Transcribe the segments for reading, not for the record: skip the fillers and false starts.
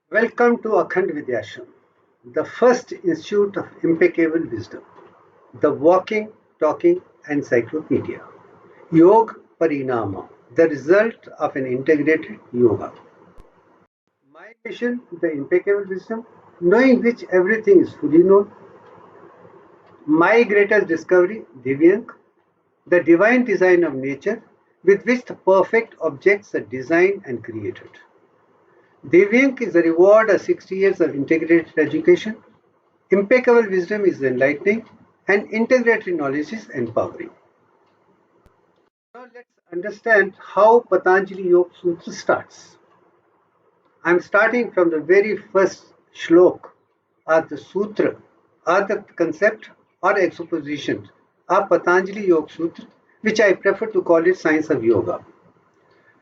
Welcome to Akhand Vidyashram, the first institute of impeccable wisdom, the walking, talking encyclopedia. Yoga Parinama, the result of an integrated yoga. My mission, the impeccable wisdom, knowing which everything is fully known. My greatest discovery, Divyank, the divine design of nature with which the perfect objects are designed and created. Divyank is a reward of 60 years of integrated education. Impeccable wisdom is enlightening, and integrated knowledge is empowering. Now let's understand how Patanjali Yoga Sutra starts. I'm starting from the very first shlok or the sutra or the concept or exposition of Patanjali Yoga Sutra, which I prefer to call it Science of Yoga.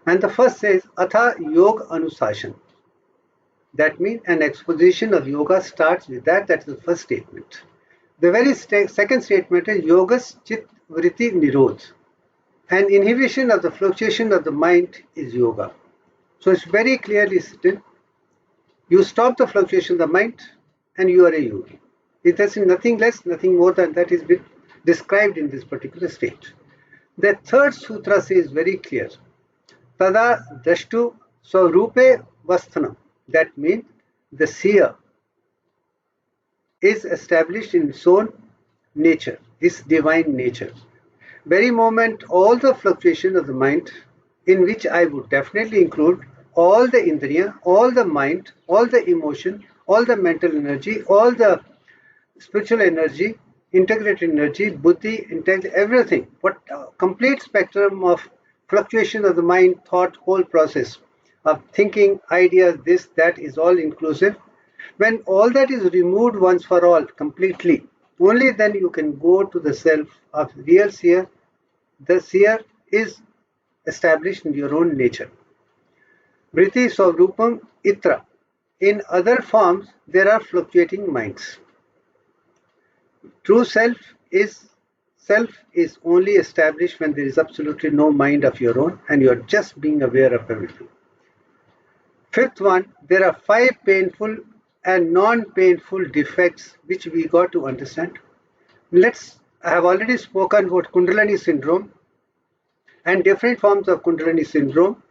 And the first says Atha Yoga Anusashan. That means an exposition of yoga starts with that. That is the first statement. The very second statement is Yogas Chit Vritti Nirodh. And inhibition of the fluctuation of the mind is yoga. So it's very clearly stated. You stop the fluctuation of the mind and you are a yogi. It is nothing less, nothing more than that is described in this particular state. The third sutra says very clear. Tada Drashtu Swarupe Vasthanam. That means the seer is established in its own nature, its divine nature. Very moment, all the fluctuation of the mind, in which I would definitely include all the indriya, all the mind, all the emotion, all the mental energy, all the spiritual energy, integrated energy, buddhi, intellect, everything. What complete spectrum of fluctuation of the mind, thought, whole process of thinking, ideas, this, that is all inclusive. When all that is removed once for all, completely, only then you can go to the self of real seer. The seer is established in your own nature. Vritti Swarupam Itra. In other forms, there are fluctuating minds. True self is only established when there is absolutely no mind of your own and you are just being aware of everything. Fifth one, there are 5 painful and non-painful defects which we got to understand. I have already spoken about Kundalini syndrome and different forms of Kundalini syndrome,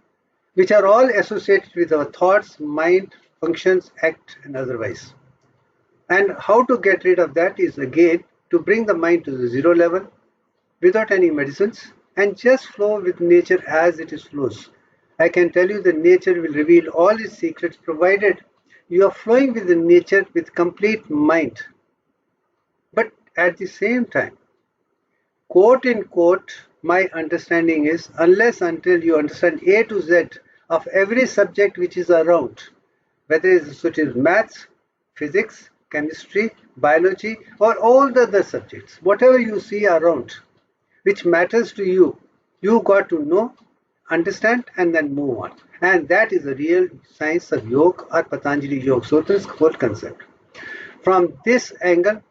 which are all associated with our thoughts, mind, functions, act, and otherwise. And how to get rid of that is again to bring the mind to the zero level without any medicines and just flow with nature as it is flows. I can tell you that nature will reveal all its secrets provided you are flowing with the nature with complete mind. But at the same time, quote in quote, my understanding is unless until you understand A to Z of every subject which is around, whether it is maths, physics, chemistry, biology, or all the other subjects, whatever you see around, which matters to you, you got to know, understand, and then move on. And that is the real science of yoga or Patanjali Yoga Sutra's whole concept. From this angle,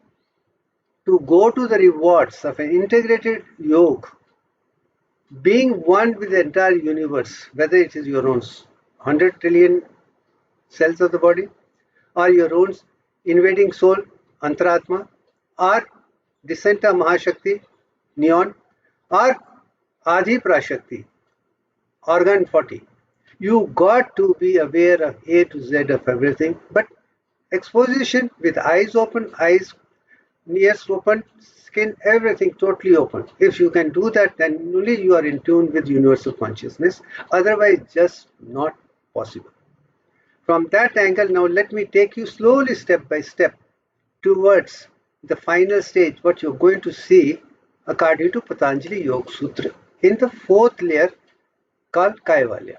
to go to the rewards of an integrated yoga, being one with the entire universe, whether it is your own 100 trillion cells of the body, or your own invading soul, Antaratma, or descent of Mahashakti, Neon, or Adi Prashakti, organ 40. You got to be aware of A to Z of everything, but exposition with eyes open, eyes, ears open, skin, everything totally open. If you can do that, then only you are in tune with universal consciousness. Otherwise, just not possible. From that angle, now let me take you slowly, step by step, towards the final stage, what you're going to see according to Patanjali Yoga Sutra in the 4th layer called Kaivalya.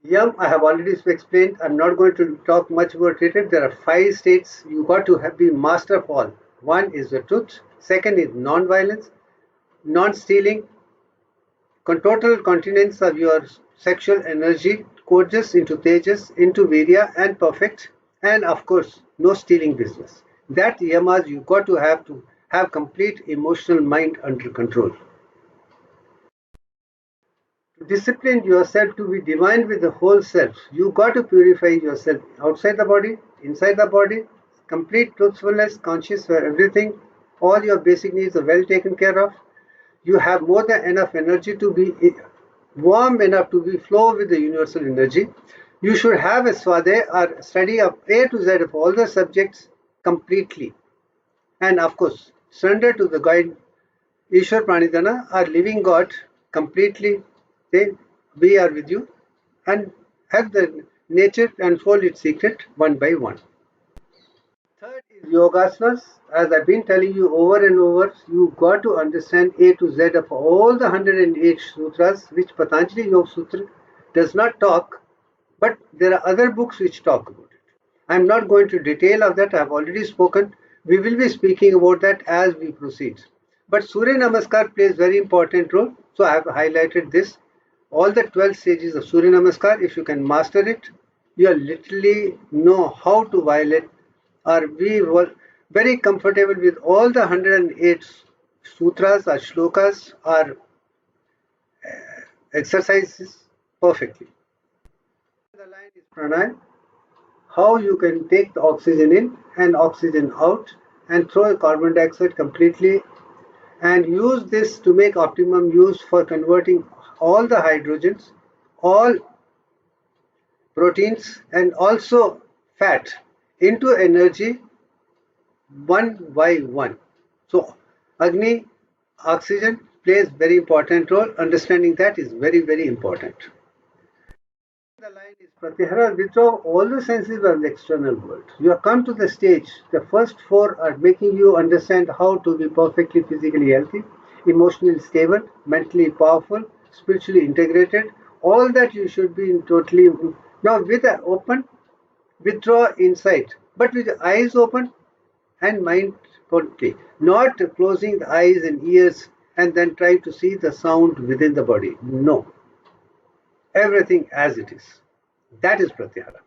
Yam, I have already explained. I'm not going to talk much about it. There are 5 states. You got to be master of all. One is the truth. Second is non-violence, non-stealing, total continence of your sexual energy, gorgeous into tejas, into virya, and perfect. And of course, no stealing business. That yamas you got to have complete emotional mind under control. Discipline yourself to be divine with the whole self. You got to purify yourself outside the body, inside the body, complete truthfulness, conscious for everything. All your basic needs are well taken care of. You have more than enough energy to be warm enough to be flow with the universal energy. You should have a swadhyay or study of A to Z of all the subjects completely. And of course, surrender to the guide Ishwar Pranidhana, our living God, completely. They, we are with you, and have the nature unfold its secret one by one. Third is yogasanas. As I've been telling you over and over, you got to understand A to Z of all the 108 sutras, which Patanjali Yoga Sutra does not talk, but there are other books which talk about it. I'm not going to detail of that. I've already spoken. We will be speaking about that as we proceed. But Surya Namaskar plays very important role. So I have highlighted this. All the 12 stages of Surya Namaskar, if you can master it, you literally know how to violate or be very comfortable with all the 108 sutras or shlokas or exercises perfectly. The line is pranayama, how you can take the oxygen in and oxygen out and throw carbon dioxide completely and use this to make optimum use for converting all the hydrogens, all proteins and also fat into energy one by one. So Agni, oxygen plays very important role. Understanding that is very, very important. The line is Pratyahara, withdraw all the senses of the external world. You have come to the stage. The first four are making you understand how to be perfectly physically healthy, emotionally stable, mentally powerful, spiritually integrated. All that you should be in totally. Now with the open, withdraw inside, but with the eyes open and mind totally. Not closing the eyes and ears and then try to see the sound within the body. No. Everything as it is. That is Pratyahara.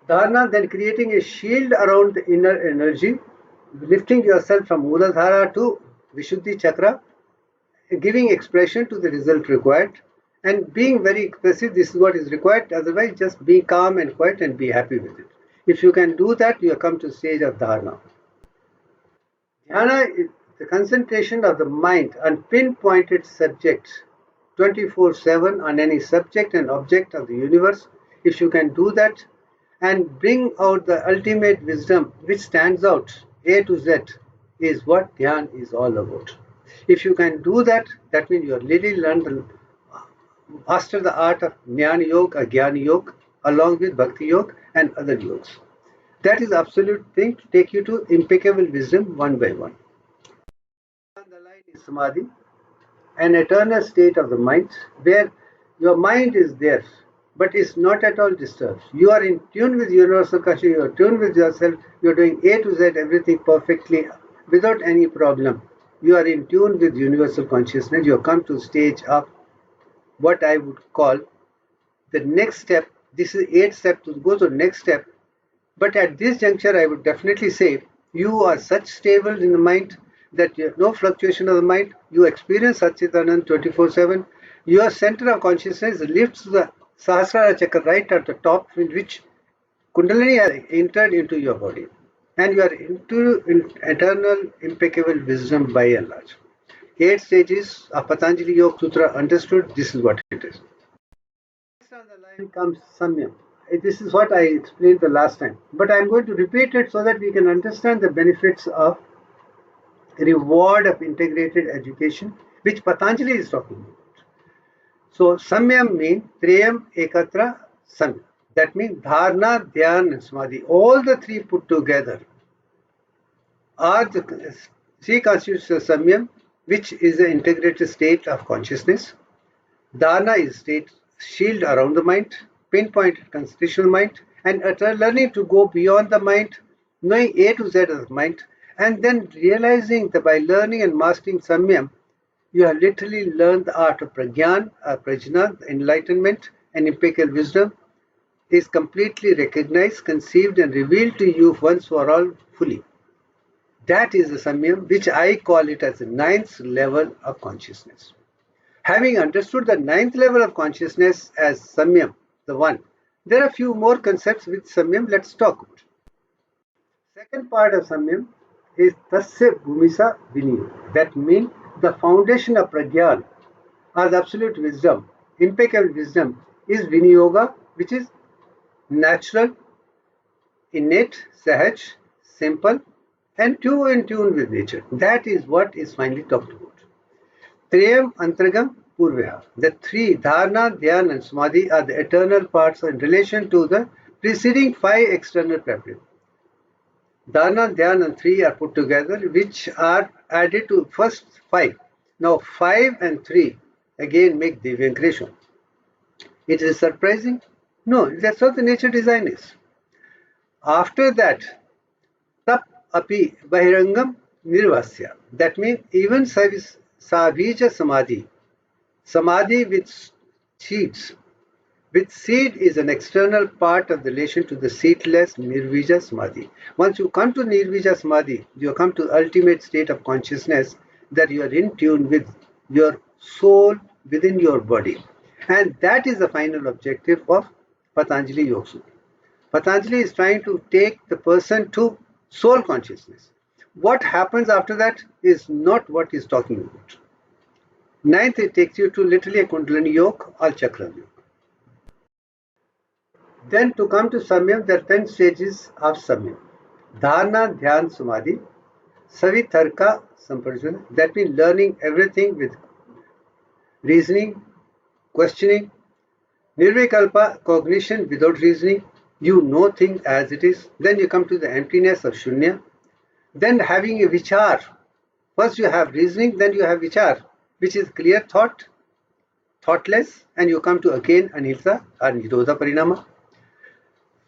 Dharana, then creating a shield around the inner energy, lifting yourself from Muladhara to Vishuddhi Chakra, giving expression to the result required, and being very expressive. This is what is required. Otherwise, just be calm and quiet and be happy with it. If you can do that, you have come to the stage of Dharana. Dhyana is the concentration of the mind on pinpointed subjects 24/7 on any subject and object of the universe. If you can do that and bring out the ultimate wisdom which stands out, A to Z, is what Dhyan is all about. If you can do that, that means you have really learned master the art of Jnana Yoga or Jnana Yoga along with Bhakti Yoga and other yogas. That is absolute thing to take you to impeccable wisdom one by one. The line is Samadhi, an eternal state of the mind where your mind is there but is not at all disturbed. You are in tune with universal consciousness, you are tuned with yourself, you are doing A to Z everything perfectly without any problem. You are in tune with universal consciousness. You have come to the stage of what I would call the next step. This is 8th step to go to the next step. But at this juncture, I would definitely say you are such stable in the mind that you have no fluctuation of the mind. You experience Satchitanand 24/7. Your center of consciousness lifts the Sahasrara Chakra right at the top, in which Kundalini has entered into your body. And you are into eternal, impeccable wisdom by and large. 8 stages of Patanjali Yoga Sutra understood. This is what it is. Next on the line comes Samyam. This is what I explained the last time, but I am going to repeat it so that we can understand the benefits of reward of integrated education, which Patanjali is talking about. So, Samyam means Treyam Ekatra Samyam. That means Dharana, Dhyan, and Samadhi. All the three put together are the three constitutes of Samyam, which is the integrated state of consciousness. Dharana is state shield around the mind, pinpointed constitutional mind, and learning to go beyond the mind, knowing A to Z of the mind, and then realizing that by learning and mastering Samyam, you have literally learned the art of Prajnan, Prajna, enlightenment, and impeccable wisdom is completely recognized, conceived, and revealed to you once for all fully. That is the Samyam, which I call it as the 9th level of consciousness. Having understood the ninth level of consciousness as Samyam, the one, there are a few more concepts with Samyam. Let's talk about. Second part of Samyam is Tasya Bhumisa Viniyo. That means the foundation of Pragyan as absolute wisdom, impeccable wisdom, is Viniyoga, which is natural, innate, sahaj, simple, and in tune with nature. That is what is finally talked about. Triyam, Antargam, Purveha. The three, Dharana, Dhyan, and Samadhi, are the eternal parts in relation to the preceding five external preparations. Dharana, Dhyan, and three are put together, which are added to first five. Now, 5 and 3 again make Divyankresha. It is surprising? No, that's what the nature design is. After that, Tap Api Bahirangam Nirvasya. That means even Savija Samadhi, Samadhi with seeds. With seed is an external part of the relation to the seedless Nirvija Samadhi. Once you come to Nirvija Samadhi, you come to the ultimate state of consciousness that you are in tune with your soul within your body. And that is the final objective of Patanjali Yoga Sutra. Patanjali is trying to take the person to soul consciousness. What happens after that is not what he's talking about. Ninth, it takes you to literally a Kundalini Yoga or Chakra Yoga. Then to come to Samyam, there are 10 stages of Samyam. Dharana, Dhyan, Samadhi, Savitarka, Samparjana. That means learning everything with reasoning, questioning. Nirvikalpa, cognition without reasoning. You know things as it is. Then you come to the emptiness of Shunya. Then having a vichar. First you have reasoning, then you have vichar, which is clear thought, thoughtless, and you come to again Anilsa or Nirodha Parinama.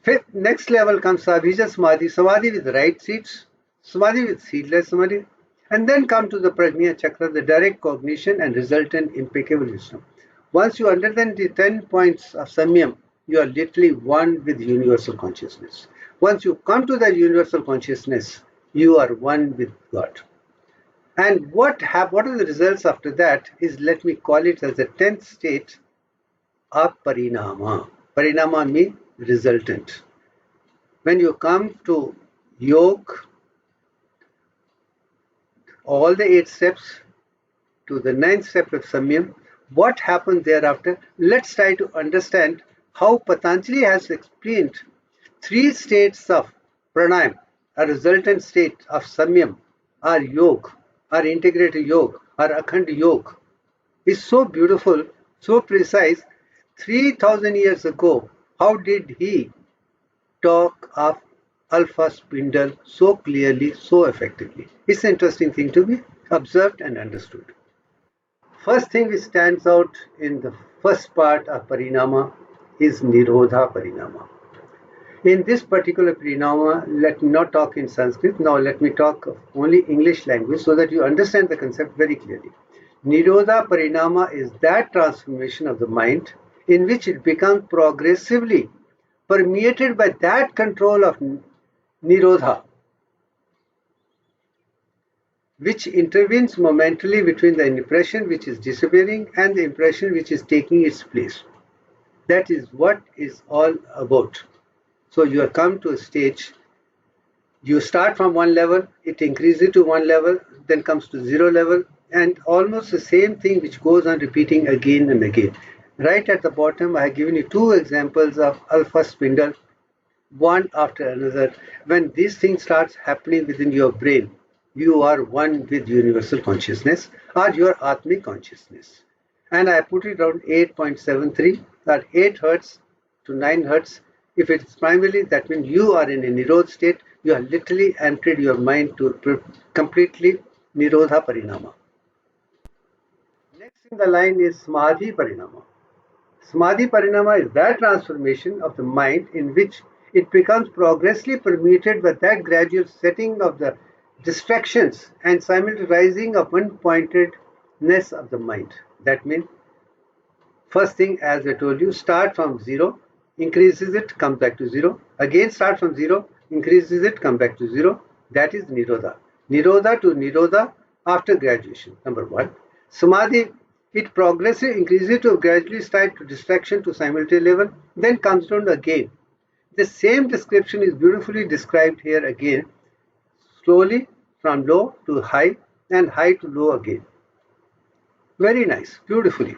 Fifth, next level comes Savija Samadhi, Samadhi with right seeds, Samadhi with seedless Samadhi, and then come to the Prajna Chakra, the direct cognition and resultant impeccable wisdom. Once you understand the 10 points of Samyam, you are literally one with universal consciousness. Once you come to that universal consciousness, you are one with God. And what are the results after that is, let me call it as the 10th state of Parinama. Parinama means resultant. When you come to yoga, all the 8 steps to the 9th step of Samyam, what happens thereafter? Let's try to understand how Patanjali has explained 3 states of pranayama, a resultant state of Samyam, or yoga, or integrated yoga, or akhand yoga. Is so beautiful, so precise. 3000 years ago, how did he talk of alpha spindle so clearly, so effectively? It's an interesting thing to be observed and understood. First thing which stands out in the first part of Parinama is Nirodha Parinama. In this particular Parinama, let me not talk in Sanskrit, now let me talk only English language so that you understand the concept very clearly. Nirodha Parinama is that transformation of the mind in which it becomes progressively permeated by that control of Nirodha, which intervenes momentarily between the impression which is disappearing and the impression which is taking its place. That is what is all about. So you have come to a stage, you start from one level, it increases to one level, then comes to 0 level, and almost the same thing which goes on repeating again and again. Right at the bottom, I have given you 2 examples of alpha spindle, one after another. When these things start happening within your brain, you are one with universal consciousness or your Atmic consciousness. And I put it around 8.73 or 8 hertz to 9 hertz. If it's primarily, that means you are in a Nirodha state, you have literally emptied your mind to completely Nirodha Parinama. Next in the line is Samadhi Parinama. Samadhi Parinama is that transformation of the mind in which it becomes progressively permeated by that gradual setting of the distractions and simultaneous rising of one-pointedness of the mind. That means, first thing, as I told you, start from 0, increases it, comes back to 0. Again start from 0, increases it, come back to 0. That is Nirodha. Nirodha to Nirodha after graduation, number 1. Samadhi It progressively increases to gradually start to distraction to simultaneous level, then comes down again. The same description is beautifully described here again, slowly from low to high and high to low again. Very nice, beautifully.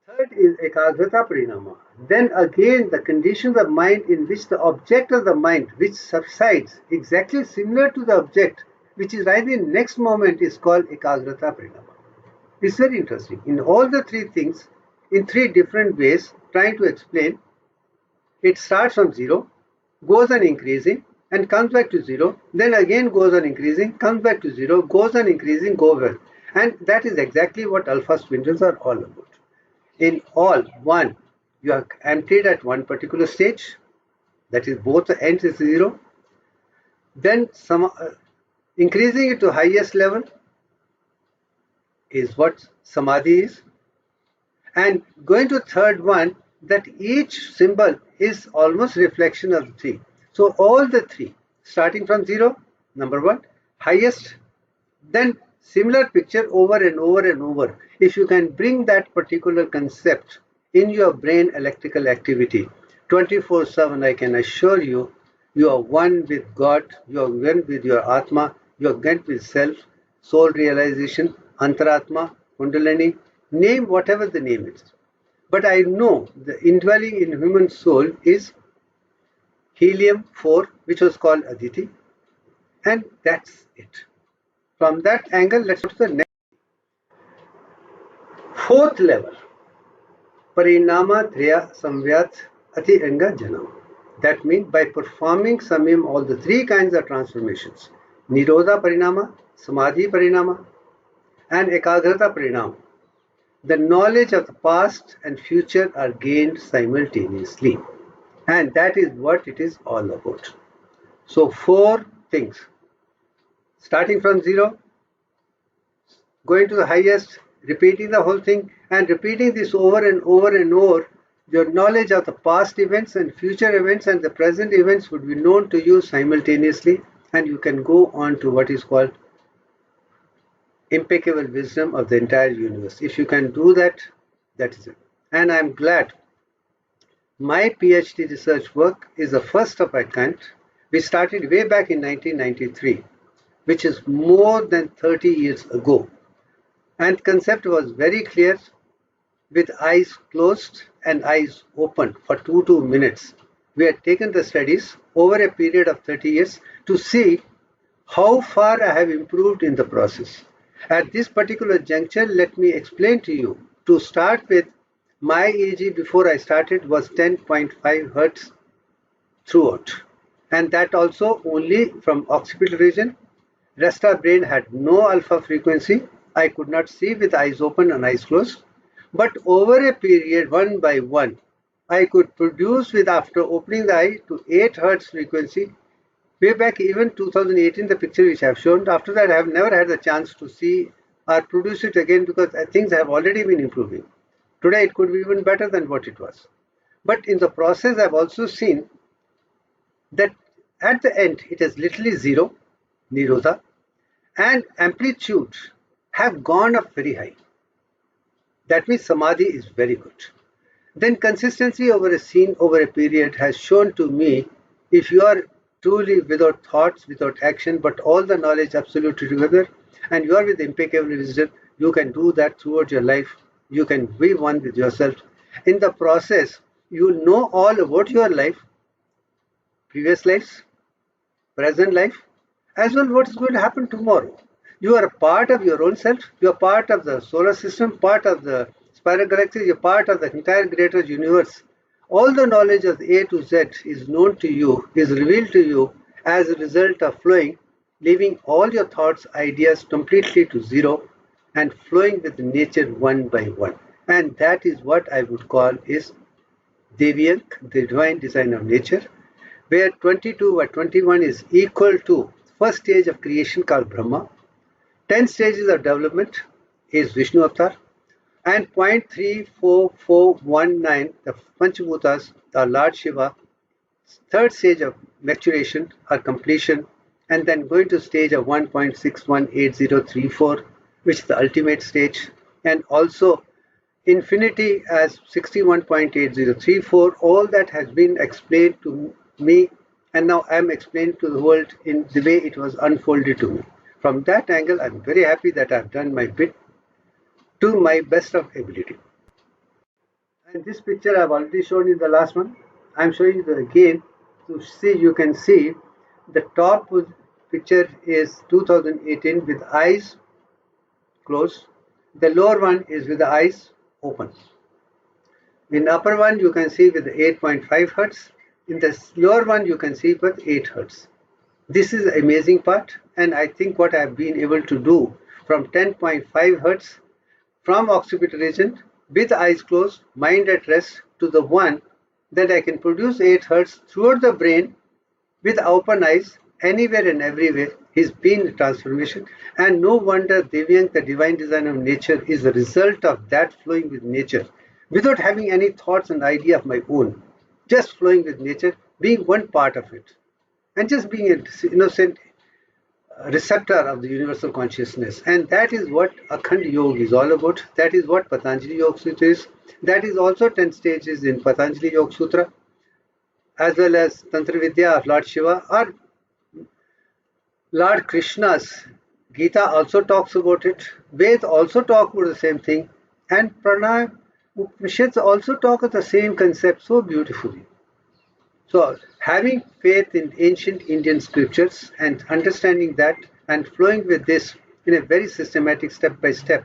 Third is ekagrata parinama. Then again the conditions of mind in which the object of the mind which subsides exactly similar to the object which is right in next moment is called ekagrata parinama. It's very interesting. In all the three things, in three different ways, trying to explain, it starts from zero, goes on increasing, and comes back to zero, then again goes on increasing, comes back to zero, goes on increasing, go well. And that is exactly what alpha spindles are all about. In all, one, you are emptied at one particular stage, that is both the ends is zero, then increasing it to highest level is what samadhi is, and going to third one, that each symbol is almost reflection of the three. So all the three, starting from zero, number one, highest, then similar picture over and over and over. If you can bring that particular concept in your brain electrical activity 24/7, I can assure you, you are one with God, you are one with your Atma, you are one with self, soul realization, Antaratma, Kundalini, name whatever the name is. But I know the indwelling in human soul is helium-4, which was called Aditi, and that's it. From that angle, let's go to the next. Fourth level, Parinama Triya Samvyat Ati Anga Janam. That means by performing Samyam, all the three kinds of transformations, Nirodha Parinama, Samadhi Parinama, and Ekagrata Parinama, the knowledge of the past and future are gained simultaneously. And that is what it is all about. So four things. Starting from zero, going to the highest, repeating the whole thing, and repeating this over and over and over, your knowledge of the past events and future events and the present events would be known to you simultaneously, and you can go on to what is called impeccable wisdom of the entire universe. If you can do that, that is it. And I'm glad my PhD research work is the first of its kind. We started way back in 1993, which is more than 30 years ago. And concept was very clear, with eyes closed and eyes open for 2 minutes. We had taken the studies over a period of 30 years to see how far I have improved in the process. At this particular juncture, let me explain to you. To start with, my EEG before I started was 10.5 hertz throughout, and that also only from occipital region. Rest of brain had no alpha frequency. I could not see with eyes open and eyes closed. But over a period, one by one, I could produce with, after opening the eye, to 8 hertz frequency. Way back even 2018, the picture which I have shown. After that, I have never had the chance to see or produce it again because things have already been improving. Today, it could be even better than what it was. But in the process, I have also seen that at the end, it is literally zero, Nirodha, and amplitude have gone up very high. That means Samadhi is very good. Then consistency over a scene, over a period has shown to me, if you are truly without thoughts, without action, but all the knowledge absolutely together, and you are with impeccable wisdom, you can do that throughout your life. You can be one with yourself. In the process, you know all about your life, previous lives, present life, as well what is going to happen tomorrow. You are a part of your own self, you are part of the solar system, part of the spiral galaxy, you are part of the entire greater universe. All the knowledge of A to Z is known to you, is revealed to you as a result of flowing, leaving all your thoughts, ideas completely to zero and flowing with nature one by one. And that is what I would call is Devyank, the divine design of nature, where 22 or 21 is equal to first stage of creation called Brahma, 10 stages of development is Vishnu Avatar, and 0.34419, the Panchabhutas, the Lord Shiva, third stage of maturation or completion, and then going to stage of 1.618034, which is the ultimate stage, and also infinity as 61.8034. All that has been explained to me, and now I am explaining to the world in the way it was unfolded to me. From that angle, I'm very happy that I've done my bit to my best of ability. And this picture I've already shown in the last one. I'm showing you again to see. You can see the top picture is 2018 with eyes closed. The lower one is with the eyes open. In upper one you can see with 8.5 hertz. In the lower one you can see with 8 hertz. This is the amazing part, and I think what I've been able to do from 10.5 hertz from occipital region with eyes closed, mind at rest, to the one that I can produce 8 hertz throughout the brain with open eyes anywhere and everywhere has been a transformation. And no wonder Devyang, the divine design of nature, is the result of that flowing with nature without having any thoughts and idea of my own, just flowing with nature, being one part of it, and just being an innocent receptor of the universal consciousness. And that is what Akhand Yoga is all about. That is what Patanjali Yoga Sutra is. That is also 10 stages in Patanjali Yoga Sutra, as well as Tantra Vidya of Lord Shiva, or Lord Krishna's Gita also talks about it. Ved also talk about the same thing, and Pranayama Upanishads also talk of the same concept so beautifully. So, having faith in ancient Indian scriptures and understanding that and flowing with this in a very systematic step by step,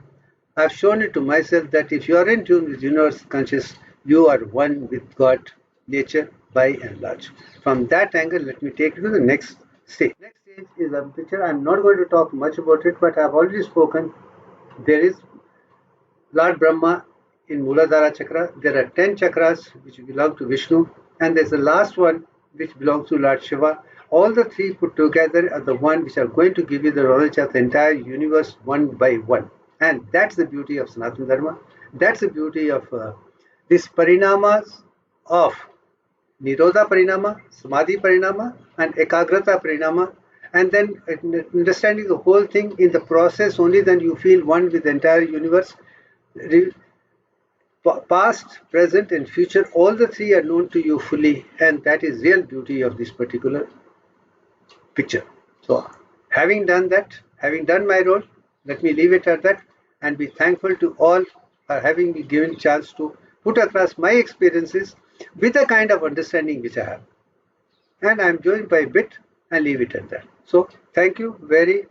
I've shown it to myself that if you are in tune with universal consciousness, you are one with God, nature, by and large. From that angle, let me take you to the next stage. Next stage is a picture. I'm not going to talk much about it, but I've already spoken. There is Lord Brahma in Muladhara Chakra. There are 10 chakras which belong to Vishnu, and there's the last one which belongs to Lord Shiva. All the three put together are the one which are going to give you the knowledge of the entire universe one by one. And that's the beauty of Sanatana Dharma. That's the beauty of these parinamas of Nirodha Parinama, Samadhi Parinama, and Ekagrata Parinama. And then understanding the whole thing in the process, only then you feel one with the entire universe. Past, present, and future, all the three are known to you fully, and that is real beauty of this particular picture. So, having done that, having done my role, let me leave it at that and be thankful to all for having me given chance to put across my experiences with a kind of understanding which I have. And I am joined by a bit and leave it at that. So, thank you very, very